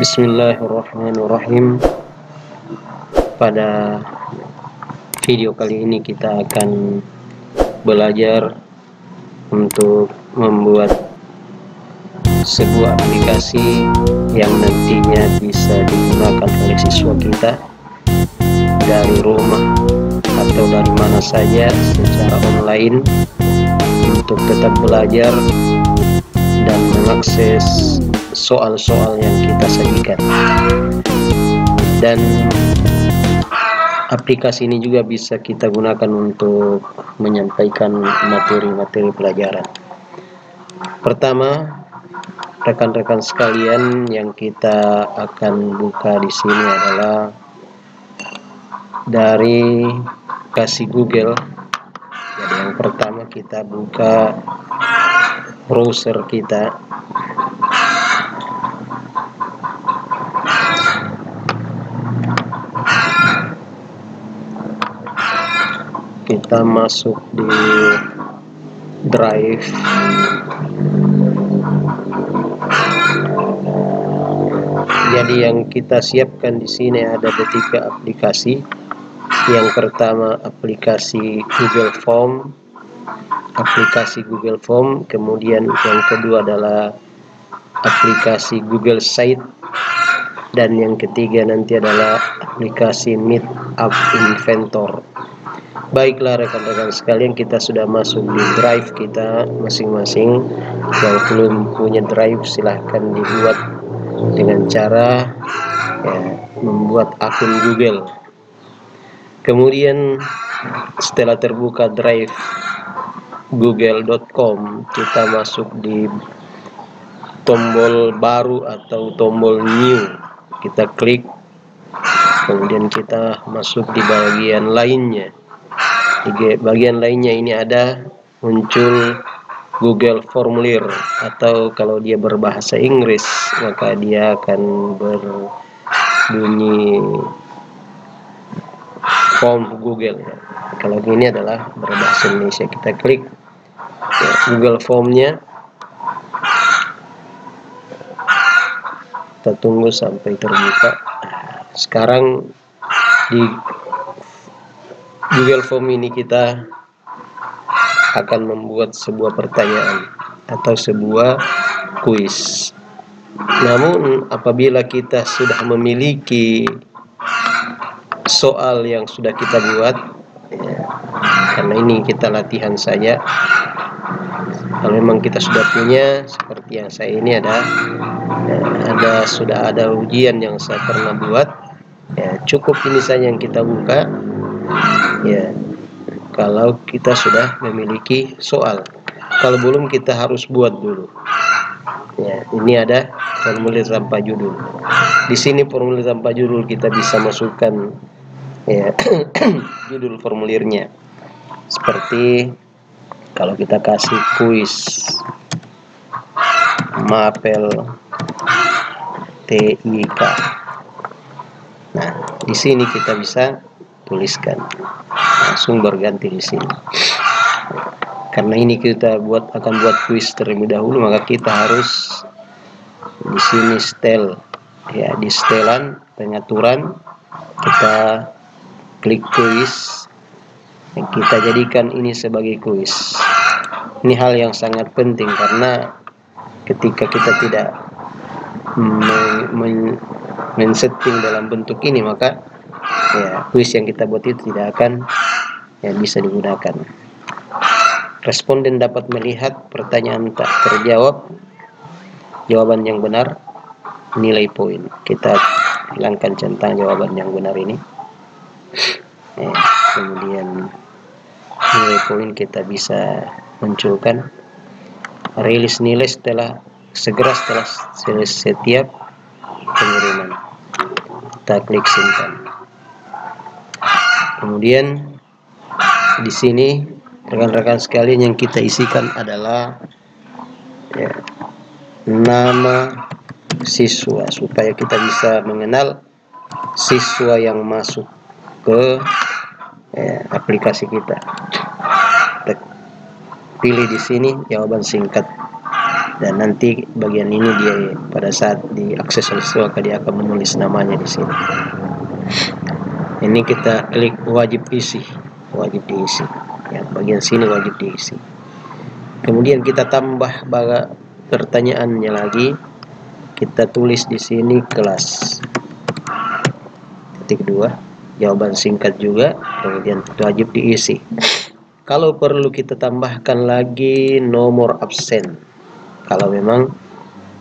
Bismillahirrahmanirrahim. Pada video kali ini kita akan belajar untuk membuat sebuah aplikasi yang nantinya bisa digunakan oleh siswa kita dari rumah atau dari mana saja secara online untuk tetap belajar dan mengakses soal-soal yang kita sajikan. Dan aplikasi ini juga bisa kita gunakan untuk menyampaikan materi-materi pelajaran. Pertama, rekan-rekan sekalian, yang kita akan buka di sini adalah dari aplikasi Google. Jadi yang pertama kita buka browser kita. Kita masuk di Drive. Jadi yang kita siapkan di sini ada 3 aplikasi. Yang pertama aplikasi Google Form, kemudian yang kedua adalah aplikasi Google Site, dan yang ketiga nanti adalah aplikasi Meet App Inventor. Baiklah rekan-rekan sekalian, kita sudah masuk di Drive kita masing-masing. Yang belum punya Drive silahkan dibuat dengan cara membuat akun Google. Kemudian setelah terbuka Drive google.com, kita masuk di tombol baru atau tombol new. Kita klik, kemudian kita masuk di bagian lainnya. Di bagian lainnya ini ada muncul Google Formulir, atau kalau dia berbahasa Inggris maka dia akan berbunyi form Google. Kalau ini adalah berbahasa Indonesia. Kita klik Google Formnya, kita tunggu sampai terbuka. Sekarang di Google Form ini kita akan membuat sebuah pertanyaan atau sebuah kuis. Namun apabila kita sudah memiliki soal yang sudah kita buat, karena ini kita latihan saja. Kalau memang kita sudah punya, seperti yang saya ini sudah ada ujian yang saya pernah buat, cukup ini saja yang kita buka. Kalau kita sudah memiliki soal, kalau belum kita harus buat dulu. Ini ada formulir tanpa judul. Di sini formulir tanpa judul kita bisa masukkan judul formulirnya. Seperti kalau kita kasih kuis Mapel TIK. Nah, di sini kita bisa tuliskan, langsung berganti di sini. Karena ini kita akan buat kuis terlebih dahulu, maka kita harus di sini setel, di setelan pengaturan kita klik kuis, dan kita jadikan ini sebagai kuis. Ini hal yang sangat penting, karena ketika kita tidak men-setting dalam bentuk ini, maka kuis yang kita buat itu tidak akan bisa digunakan. Responden dapat melihat pertanyaan tak terjawab, jawaban yang benar, nilai poin. Kita hilangkan centang jawaban yang benar ini. Kemudian nilai poin kita bisa munculkan. Rilis nilai setelah setiap pengiriman. Kita klik simpan. Kemudian di sini rekan-rekan sekalian, yang kita isikan adalah nama siswa, supaya kita bisa mengenal siswa yang masuk ke aplikasi kita. Pilih di sini jawaban singkat. Dan nanti bagian ini dia pada saat diakses oleh siswa dia akan menulis namanya di sini. Ini kita klik wajib isi, wajib diisi. Ya, bagian sini wajib diisi. Kemudian kita tambah pertanyaannya lagi. Kita tulis di sini kelas. Titik 2, jawaban singkat juga, kemudian wajib diisi. Kalau perlu kita tambahkan lagi nomor absen. Kalau memang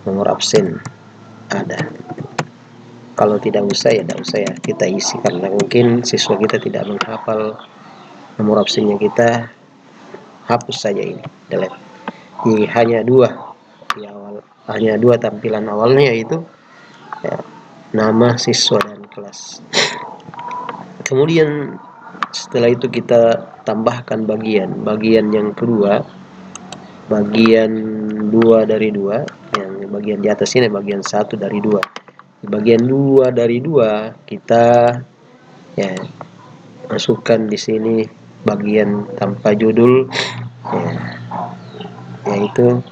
nomor absen ada. Kalau tidak usah ya tidak usah ya kita isi, karena mungkin siswa kita tidak menghafal nomor absennya, kita hapus saja ini, delete. Jadi hanya dua di awal, hanya dua tampilan awalnya, yaitu ya, nama siswa dan kelas. Kemudian setelah itu kita tambahkan bagian yang kedua, bagian 2 dari 2, yang bagian di atas ini bagian 1 dari 2. Di bagian 2 dari 2 kita ya masukkan di sini bagian tanpa judul, ya, yaitu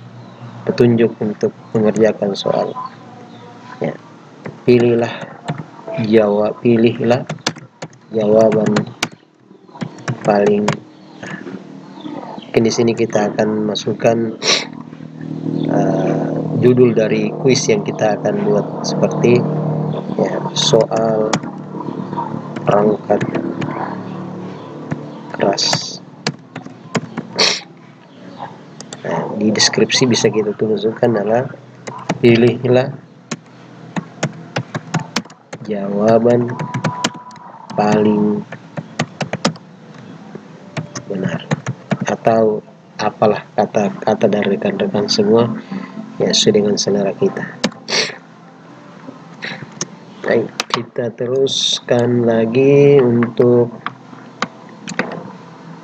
petunjuk untuk mengerjakan soal. Ya, pilihlah jawaban paling. Mungkin di sini kita akan masukkan judul dari kuis yang kita akan buat, seperti ya, soal perangkat keras. Nah, di deskripsi bisa kita tuliskan adalah pilihlah jawaban paling benar, atau apalah kata-kata dari rekan-rekan semua ya, sesuai dengan selera kita. Baik, kita teruskan lagi untuk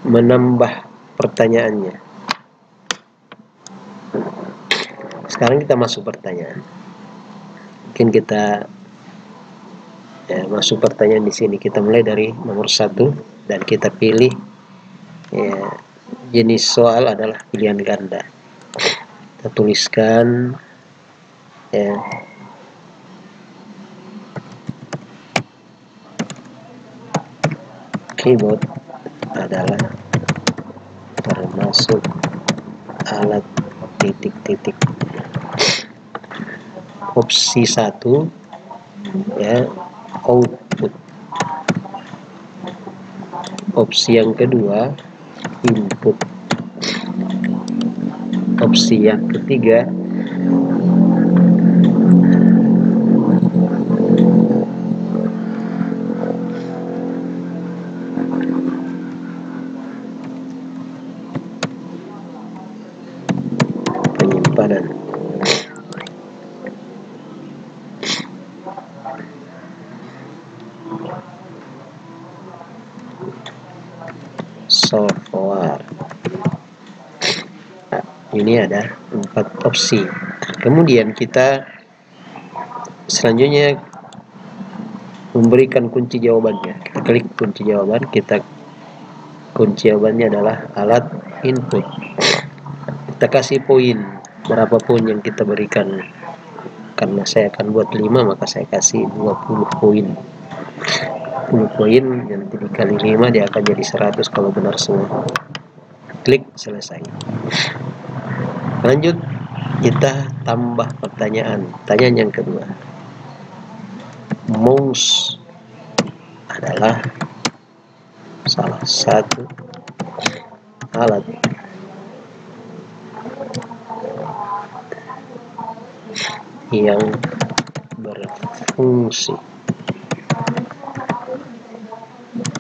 menambah pertanyaannya. Sekarang kita masuk pertanyaan. Mungkin kita ya, masuk pertanyaan di sini. Kita mulai dari nomor 1 dan kita pilih ya, jenis soal adalah pilihan ganda. Kita tuliskan ya, keyboard adalah termasuk alat titik-titik. Opsi 1 ya, output. Opsi yang kedua input. Opsi yang ketiga penyimpanan. Software. Nah, ini ada 4 opsi. Kemudian kita selanjutnya memberikan kunci jawabannya. Kita klik kunci jawaban, kunci jawabannya adalah alat input. Kita kasih poin berapapun yang kita berikan. Karena saya akan buat 5, maka saya kasih 20 poin. 10 poin nanti dikali 5 dia akan jadi 100 kalau benar semua. Klik selesai. Lanjut, kita tambah pertanyaan. Pertanyaan yang kedua. Mouse adalah salah satu alat yang berfungsi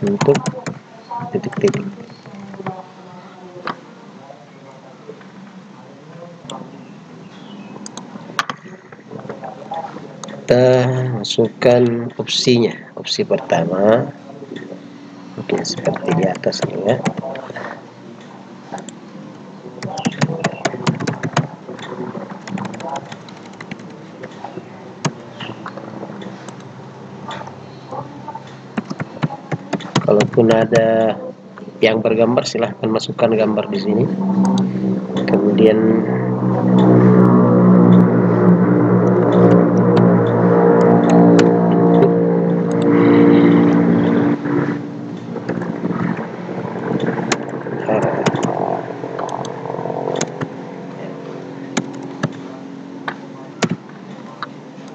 untuk titik-titik. Kita masukkan opsinya. Opsi pertama mungkin seperti di atas ini ya. Kalaupun ada yang bergambar silahkan masukkan gambar di sini. Kemudian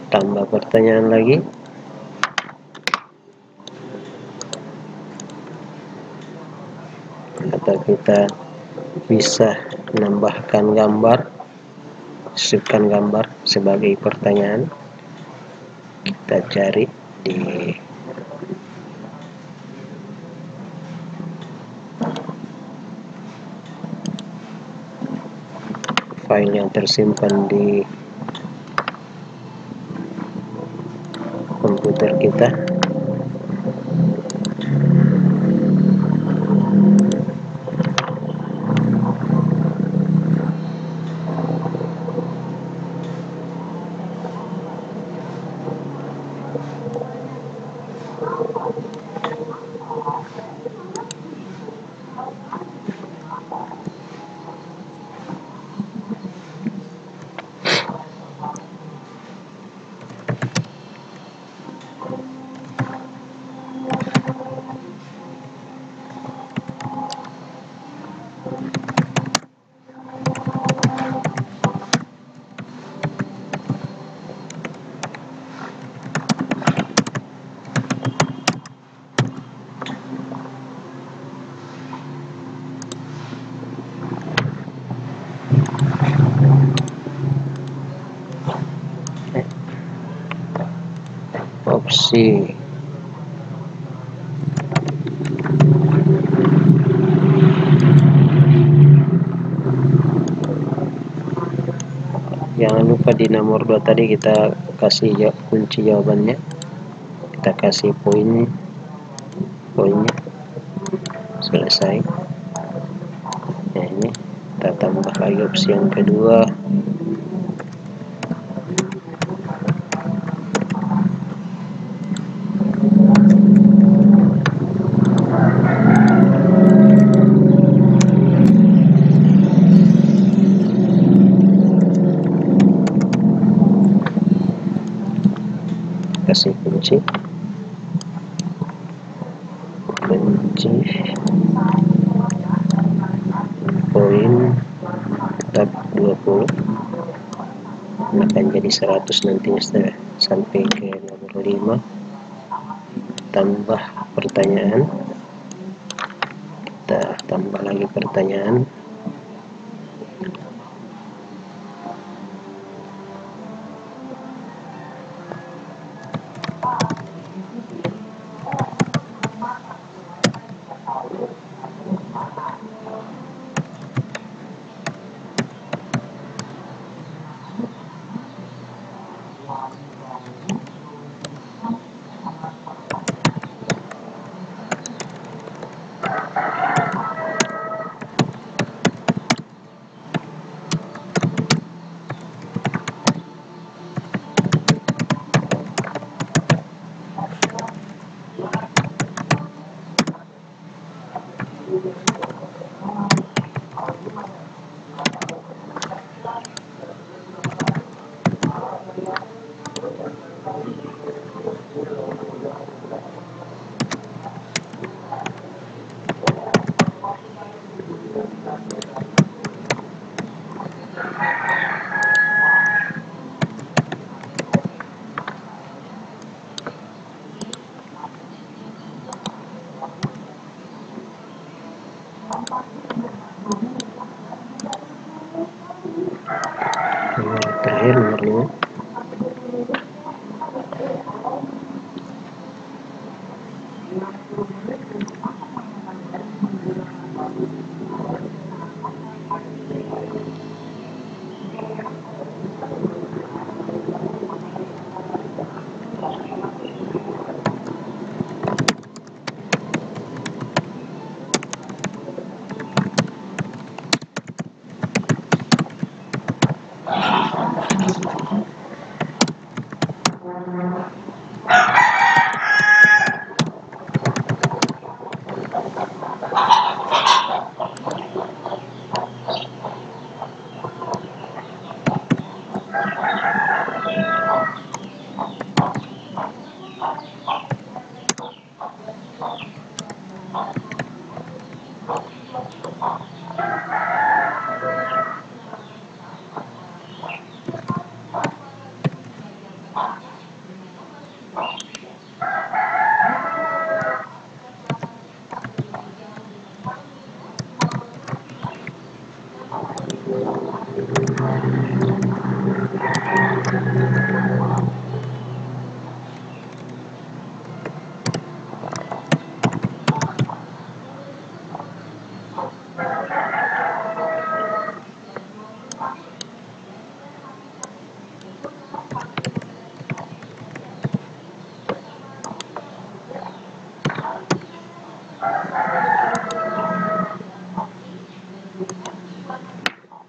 Tambah pertanyaan lagi. Atau kita bisa menambahkan gambar, masukkan gambar sebagai pertanyaan. Kita cari di file yang tersimpan di komputer kita. Opsi jangan lupa di nomor 2 tadi kita kasih kunci jawabannya, kita kasih poinnya, selesai. Nah, ini kita tambah lagi opsi yang kedua. Kasih kunci poin tab 20 akan jadi 100 nantinya sampai ke nomor 5. Tambah pertanyaan, kita tambah lagi pertanyaan. Terakhir nomor 5.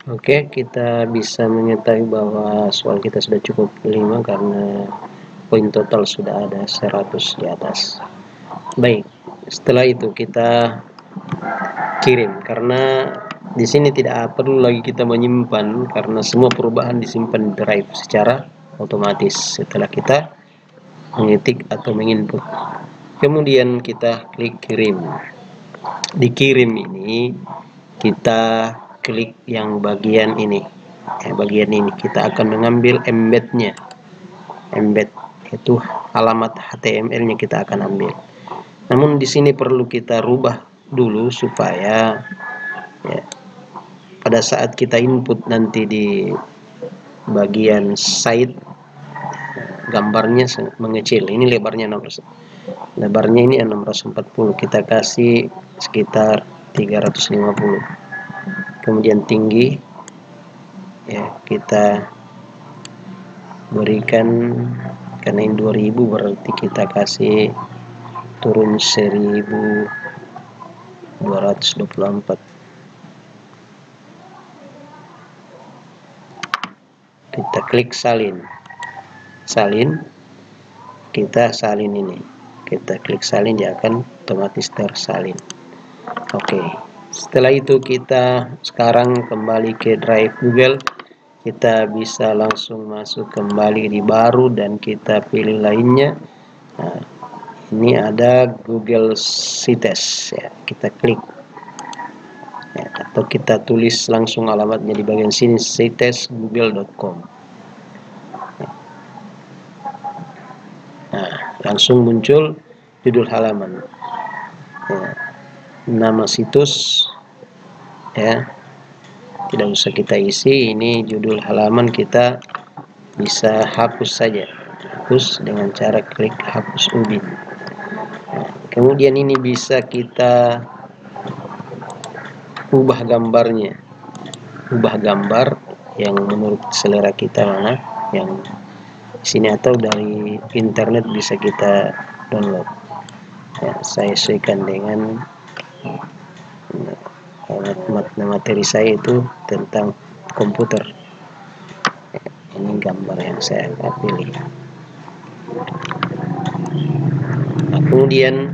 Oke, kita bisa mengetahui bahwa soal kita sudah cukup 5 karena poin total sudah ada 100 di atas. Baik, setelah itu kita kirim, karena di sini tidak perlu lagi kita menyimpan karena semua perubahan disimpan di drive secara otomatis setelah kita mengetik atau menginput. Kemudian kita klik kirim. Di kirim ini kita klik yang bagian ini. Bagian ini kita akan mengambil embednya. Embed itu alamat HTML-nya kita akan ambil. Namun di sini perlu kita rubah dulu supaya ya, pada saat kita input nanti di bagian site gambarnya mengecil. Ini lebarnya 600. Lebarnya ini 640, kita kasih sekitar 350. Kemudian tinggi ya kita berikan, karena ini 2000 berarti kita kasih turun 1224. Kita klik salin, kita salin ini, kita klik salin, dia akan otomatis tersalin. Oke, setelah itu kita sekarang kembali ke drive Google. Kita bisa langsung masuk kembali di baru dan kita pilih lainnya. Nah, ini ada Google Sites ya, kita klik ya, atau kita tulis langsung alamatnya di bagian sini, sitesgoogle.com. Nah, langsung muncul judul halaman ya, nama situs ya, tidak usah kita isi. Ini judul halaman, kita bisa hapus saja, hapus dengan cara klik hapus ubin. Nah, kemudian ini bisa kita ubah gambarnya, ubah gambar yang menurut selera kita mana yang di sini, atau dari internet bisa kita download ya. Saya sesuaikan dengan materi saya itu tentang komputer. Ini gambar yang saya pilih. Nah, kemudian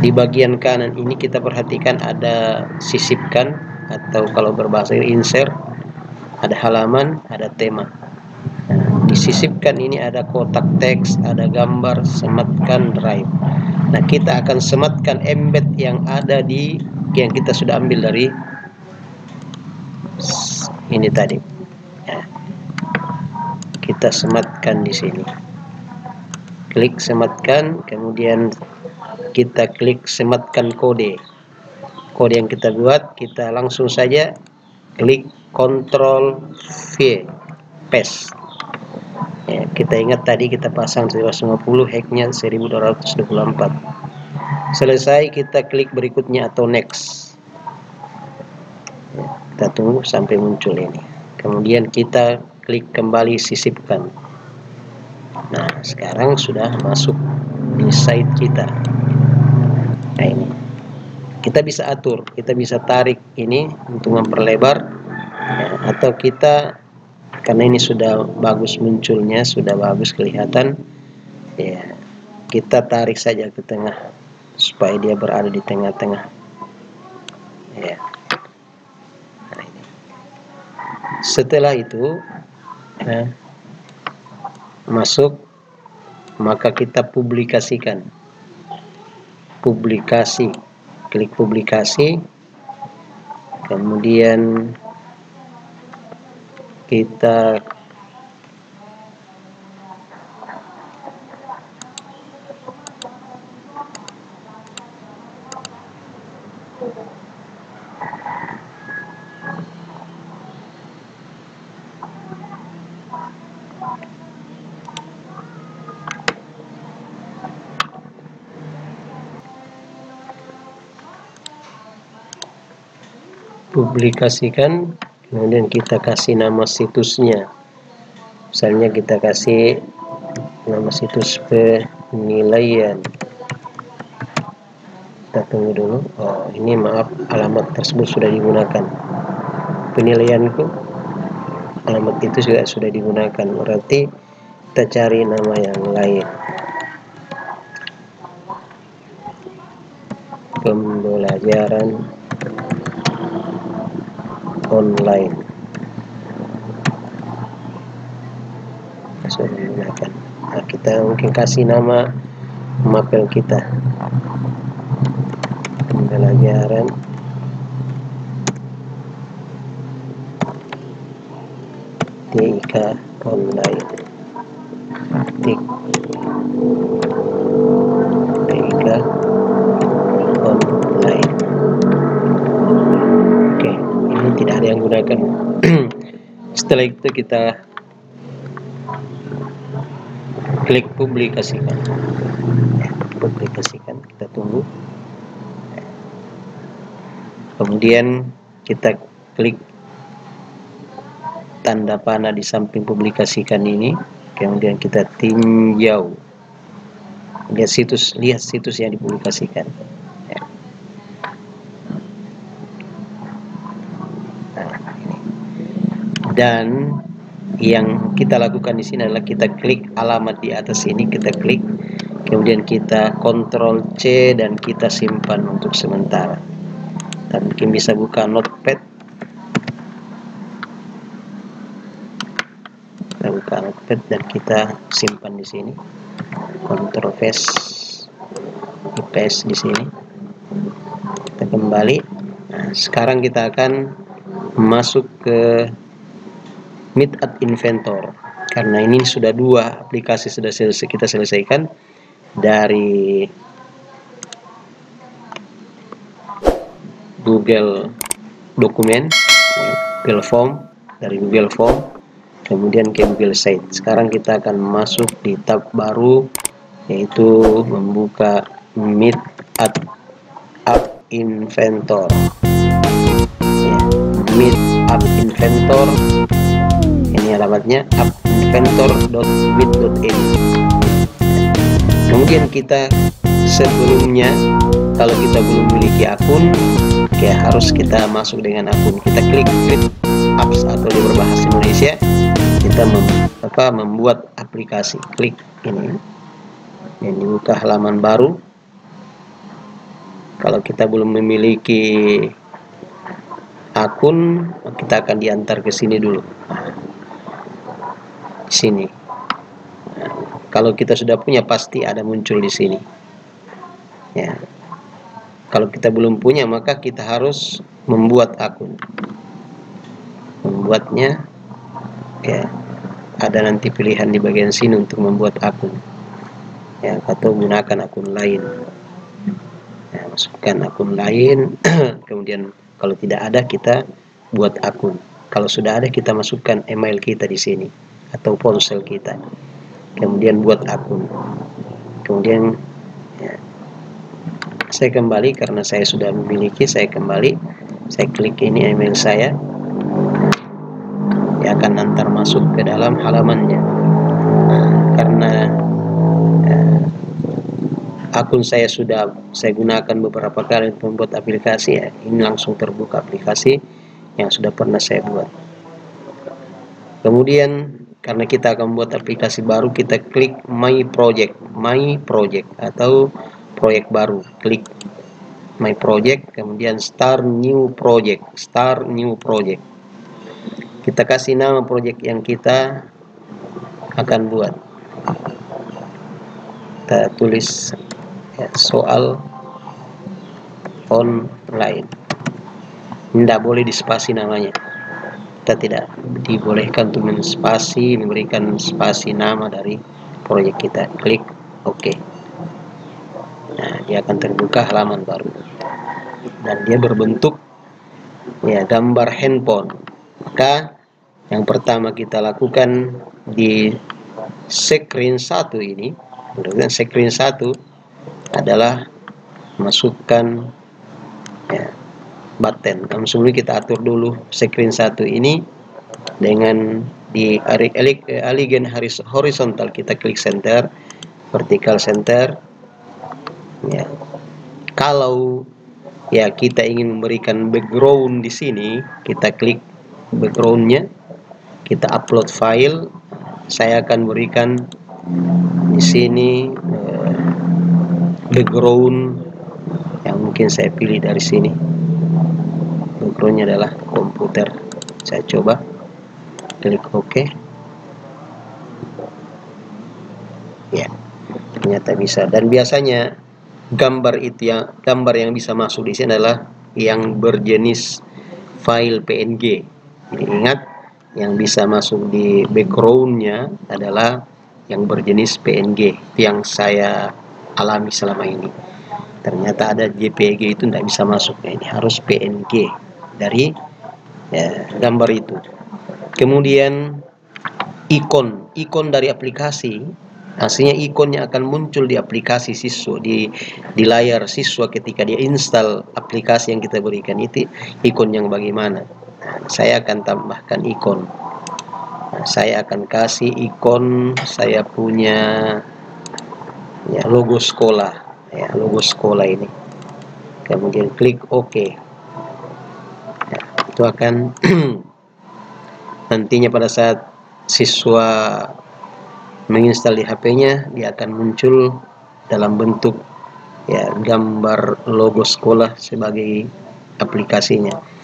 di bagian kanan ini kita perhatikan ada sisipkan, atau kalau berbahasa insert, ada halaman, ada tema. Nah, disisipkan ini ada kotak teks, ada gambar, sematkan drive. Nah, kita akan sematkan embed yang ada di yang kita sudah ambil dari ini tadi ya. Kita sematkan di sini, klik sematkan, kemudian kita klik sematkan kode yang kita buat. Kita langsung saja klik Ctrl V, paste ya. Kita ingat tadi kita pasang 150, hacknya 1224. Selesai, kita klik berikutnya atau next ya, kita tunggu sampai muncul ini. Kemudian kita klik kembali sisipkan. Nah, sekarang sudah masuk di site kita. Nah, ini kita bisa atur, kita bisa tarik ini untuk memperlebar ya, atau kita, karena ini sudah bagus munculnya, sudah bagus kelihatan ya, kita tarik saja ke tengah supaya dia berada di tengah-tengah ya. Nah, ini. Setelah itu ya, masuk, maka kita publikasikan, publikasi klik publikasi, kemudian kita publikasikan, kemudian kita kasih nama situsnya. Misalnya kita kasih nama situs penilaian. Kita tunggu dulu. Oh, ini maaf, alamat tersebut sudah digunakan. Penilaianku, alamat itu juga sudah digunakan. Berarti kita cari nama yang lain. Pembelajaran online. Sudah digunakan. Nah, kita mungkin kasih nama mapel kita, pembelajaran TIK online, TIK online. Oke, ini tidak ada yang gunakan. Setelah itu kita klik publikasikan. Publikasikan, kita tunggu. Kemudian kita klik tanda panah di samping publikasikan ini, kemudian kita tinjau. Lihat situs yang dipublikasikan. Nah, ini. Dan yang kita lakukan di sini adalah kita klik alamat di atas ini, kita klik, kemudian kita Ctrl C dan kita simpan untuk sementara. Dan mungkin bisa buka notepad. Kita buka notepad dan kita simpan di sini. Ctrl paste di sini. Kita kembali. Nah, sekarang kita akan masuk ke Meet at Inventor. Karena ini sudah 2 aplikasi sudah kita selesaikan dari Google Dokumen, Google Form, dari Google Form, kemudian ke Google Site. Sekarang kita akan masuk di tab baru, yaitu membuka Meet at App Inventor. Ya, Meet App Inventor. Ini alamatnya appinventor.meet.edu. Kemudian kita sebelumnya, kalau kita belum memiliki akun, ya harus kita masuk dengan akun. Kita klik apps atau di berbahasa Indonesia, kita membuat aplikasi. Klik ini, yang dibuka halaman baru. Kalau kita belum memiliki akun, kita akan diantar ke sini dulu. Sini. Nah, kalau kita sudah punya pasti ada muncul di sini. Ya. Kalau kita belum punya maka kita harus membuat akun. Membuatnya, ya, ada nanti pilihan di bagian sini untuk membuat akun. Ya, atau gunakan akun lain. Ya, masukkan akun lain. Kemudian kalau tidak ada kita buat akun. Kalau sudah ada kita masukkan email kita di sini atau ponsel kita, kemudian buat akun. Kemudian ya, saya kembali karena saya sudah memiliki, saya kembali, saya klik ini email saya, ya akan antar masuk ke dalam halamannya. Nah, karena akun saya sudah saya gunakan beberapa kali untuk membuat aplikasi, ya ini langsung terbuka aplikasi yang sudah pernah saya buat. Kemudian karena kita akan membuat aplikasi baru, kita klik My Project atau proyek baru. Klik My Project, kemudian Start New Project. Kita kasih nama project yang kita akan buat. Kita tulis ya, soal font lain. Tidak boleh dispasi namanya. Kita tidak dibolehkan untuk memberikan spasi nama dari proyek kita. Klik OK. Nah, dia akan terbuka halaman baru. Dan dia berbentuk ya gambar handphone. Maka yang pertama kita lakukan di screen 1 ini, screen 1 adalah masukkan ya, button. Langsung kita atur dulu screen 1 ini dengan di align horizontal kita klik center, vertical center. Ya. Kalau ya kita ingin memberikan background di sini, kita klik backgroundnya, kita upload file. Saya akan berikan di sini background yang mungkin saya pilih dari sini. Backgroundnya adalah komputer. Saya coba klik OK. Ya, ternyata bisa. Dan biasanya gambar yang bisa masuk di sini adalah yang berjenis file PNG. Jadi ingat, yang bisa masuk di backgroundnya adalah yang berjenis PNG. Itu yang saya alami selama ini. Ternyata ada JPG itu tidak bisa masuk. Nah, ini harus PNG dari ya, gambar itu. Kemudian ikon dari aplikasi, hasilnya ikonnya akan muncul di aplikasi siswa, di layar siswa ketika dia install aplikasi yang kita berikan. Itu ikon yang bagaimana. Nah, saya akan tambahkan ikon. Nah, saya akan kasih ikon saya punya ya, logo sekolah ya, logo sekolah ini. Kemudian klik OK. Ya, itu akan nantinya pada saat siswa menginstal di HP-nya, dia akan muncul dalam bentuk ya gambar logo sekolah sebagai aplikasinya.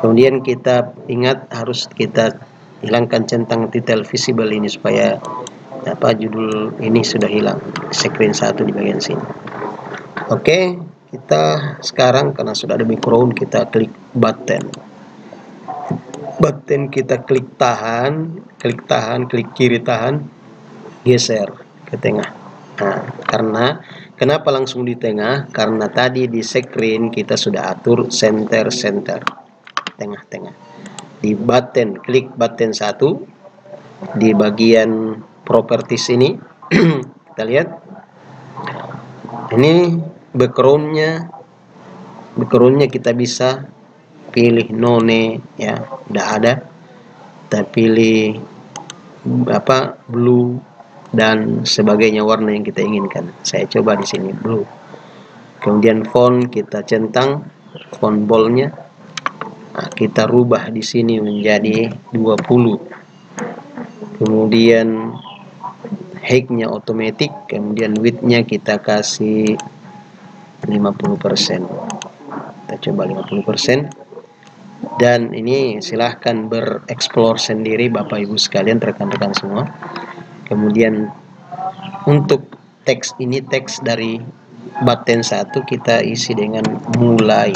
Kemudian kita ingat, harus kita hilangkan centang titel visible ini supaya judul ini sudah hilang, screen 1 di bagian sini. Oke, kita sekarang karena sudah ada background, kita klik button, kita klik tahan, klik kiri tahan, geser ke tengah. Nah, kenapa langsung di tengah? Karena tadi di screen kita sudah atur center tengah-tengah. Di button, klik button 1 di bagian properties ini. Kita lihat ini backgroundnya kita bisa pilih none ya, udah ada. Kita pilih blue dan sebagainya, warna yang kita inginkan. Saya coba di sini blue. Kemudian font kita centang font boldnya. Nah, kita rubah di sini menjadi 20. Kemudian height-nya otomatis, kemudian width-nya kita kasih 50%. Kita coba 50%. Dan ini silahkan bereksplor sendiri Bapak Ibu sekalian, rekan-rekan semua. Kemudian untuk teks ini, teks dari button 1 kita isi dengan mulai.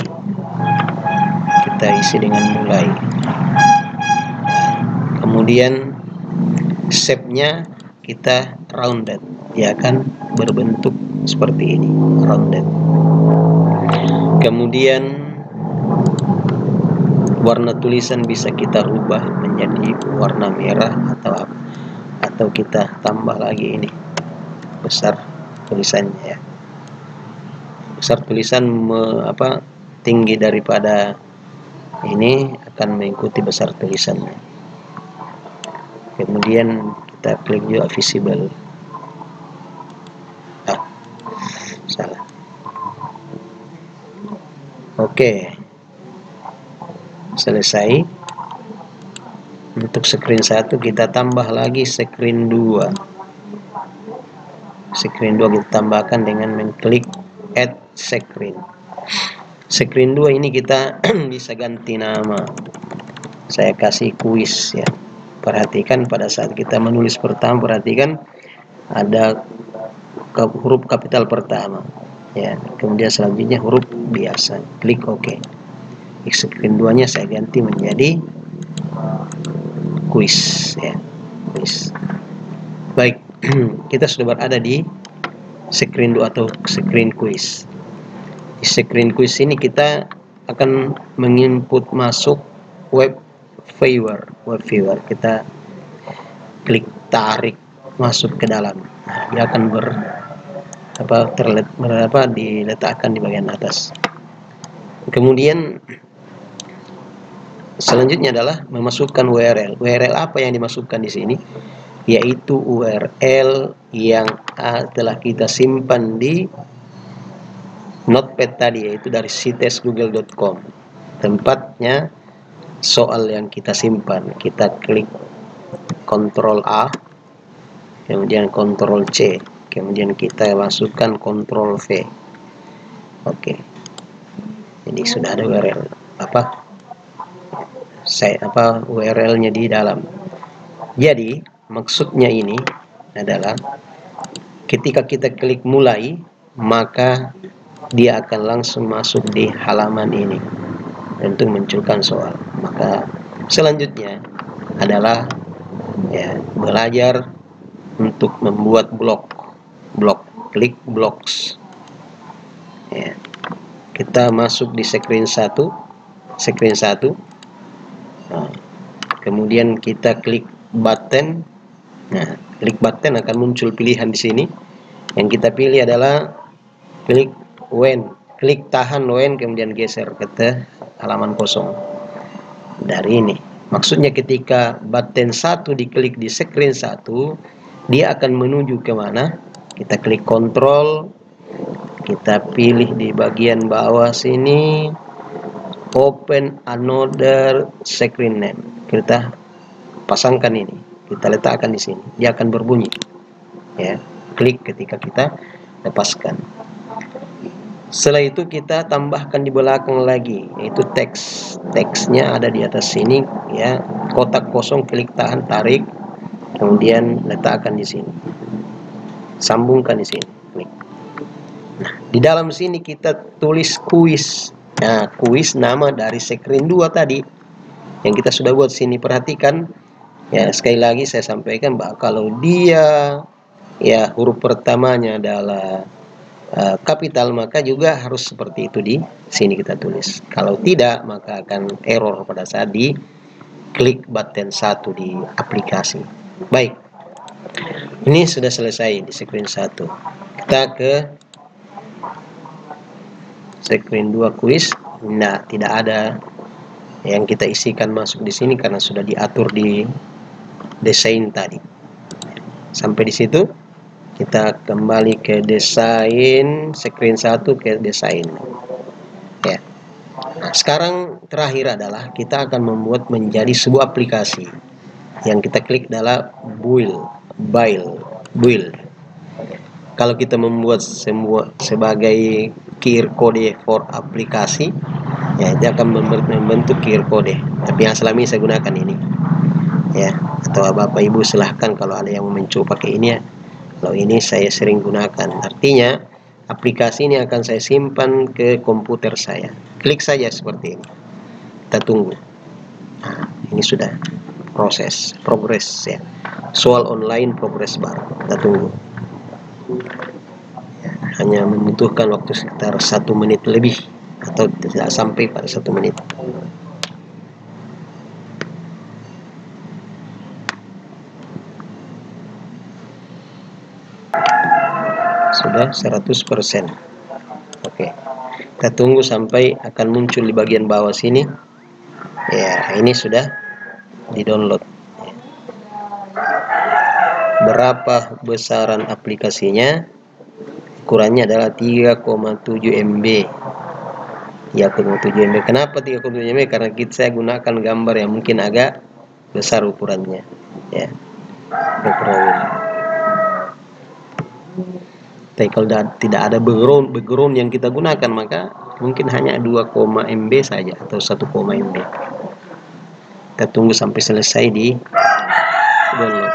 Kemudian shape-nya kita rounded, dia akan berbentuk seperti ini, rounded. Kemudian warna tulisan bisa kita rubah menjadi warna merah atau kita tambah lagi ini besar tulisannya ya. Besar tulisan tinggi daripada ini akan mengikuti besar tulisannya. Kemudian kita klik juga visible. Salah. Oke. Selesai. Untuk screen 1 kita tambah lagi screen 2. Screen 2 kita tambahkan dengan mengklik add screen. Screen 2 ini kita bisa ganti nama. Saya kasih kuis ya. Perhatikan pada saat kita menulis pertama, perhatikan ada huruf kapital pertama ya. Kemudian selanjutnya huruf biasa, klik OK. Screen 2 nya saya ganti menjadi kuis ya, kuis. Baik, kita sudah berada di screen 2 atau screen kuis. Di screen kuis ini kita akan menginput masuk web viewer. Kita klik tarik masuk ke dalam. Nah, dia akan diletakkan di bagian atas. Kemudian selanjutnya adalah memasukkan URL. URL apa yang dimasukkan di sini? Yaitu URL yang telah kita simpan di Notepad tadi, yaitu dari sitesgoogle.com. Tempatnya soal yang kita simpan. Kita klik Ctrl A, kemudian Ctrl C, kemudian kita masukkan Ctrl V. Oke. Jadi sudah ada URL URL-nya di dalam. Jadi maksudnya ini adalah ketika kita klik mulai, maka dia akan langsung masuk di halaman ini untuk munculkan soal. Maka selanjutnya adalah belajar untuk membuat blog. Klik blocks ya. Kita masuk di screen 1. Nah, kemudian kita klik button. Nah, klik button akan muncul pilihan di sini. Yang kita pilih adalah klik tahan when, kemudian geser ke halaman kosong. Dari ini maksudnya ketika button 1 diklik di screen 1, dia akan menuju ke mana? Kita klik kontrol, kita pilih di bagian bawah sini open another screen name. Kita pasangkan ini, kita letakkan di sini, dia akan berbunyi ya. Klik ketika kita lepaskan. Setelah itu kita tambahkan di belakang lagi, yaitu teks. Teksnya ada di atas sini ya, kotak kosong, klik tahan, tarik, kemudian letakkan di sini, sambungkan di sini. Nah, di dalam sini kita tulis kuis. Nah, kuis nama dari screen 2 tadi yang kita sudah buat sini. Perhatikan ya, sekali lagi saya sampaikan bahwa kalau dia ya huruf pertamanya adalah kapital, maka juga harus seperti itu di sini kita tulis. Kalau tidak, maka akan error pada saat di klik button 1 di aplikasi. Baik, ini sudah selesai di screen 1. Kita ke screen 2 kuis. Nah, tidak ada yang kita isikan masuk di sini karena sudah diatur di desain tadi. Sampai di situ kita kembali ke desain screen 1, ke desain ya. Nah, sekarang terakhir adalah kita akan membuat menjadi sebuah aplikasi. Yang kita klik adalah build. Kalau kita membuat sebagai QR code for aplikasi ya, itu akan membentuk QR code. Tapi yang selama ini saya gunakan ini ya, atau Bapak Ibu silahkan kalau ada yang mau mencoba pakai ini ya. Kalau ini saya sering gunakan. Artinya aplikasi ini akan saya simpan ke komputer saya. Klik saja seperti ini. Kita tunggu. Nah, ini sudah progres ya. Soal online progress bar. Kita tunggu. Ya, hanya membutuhkan waktu sekitar 1 menit lebih atau tidak sampai pada 1 menit. Sudah 100%. Oke. Kita tunggu sampai akan muncul di bagian bawah sini. Ya, ini sudah di-download. Berapa besaran aplikasinya? Ukurannya adalah 3,7 MB. 3,7 MB. Kenapa 3,7 MB? Karena saya gunakan gambar yang mungkin agak besar ukurannya. Ya. Ukurannya. Tapi kalau tidak ada background yang kita gunakan, maka mungkin hanya 2, MB saja atau 1, MB. Kita tunggu sampai selesai di download.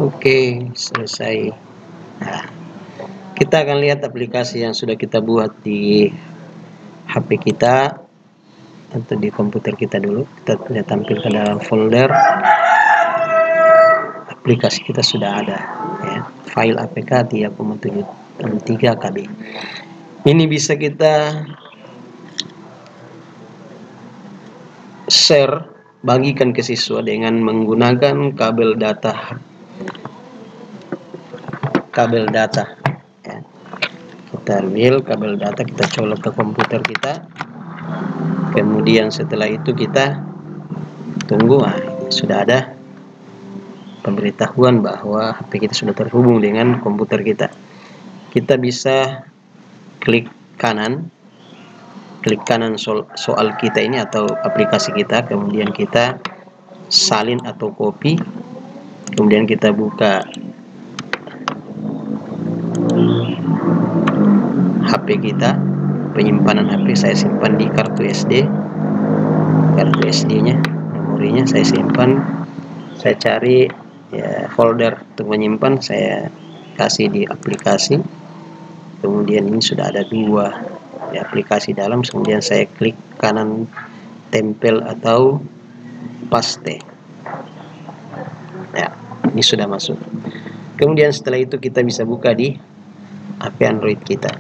Oke, selesai. Nah, kita akan lihat aplikasi yang sudah kita buat di HP kita atau di komputer kita dulu. Kita tampilkan dalam folder. Aplikasi kita sudah ada, ya. File APK 3,73 KB. Ini bisa kita share, bagikan ke siswa dengan menggunakan kabel data, ya. Kita ambil kabel data, kita colok ke komputer kita, kemudian setelah itu kita tunggu. Sudah ada pemberitahuan bahwa HP kita sudah terhubung dengan komputer kita. Kita bisa klik kanan soal kita ini atau aplikasi kita, kemudian kita salin atau copy, kemudian kita buka HP kita, penyimpanan HP saya simpan di kartu SD nya, memorinya saya simpan, saya cari ya folder untuk menyimpan, saya kasih di aplikasi, kemudian ini sudah ada 2 di aplikasi dalam, kemudian saya klik kanan tempel atau paste. Ya, ini sudah masuk. Kemudian setelah itu kita bisa buka di HP Android kita.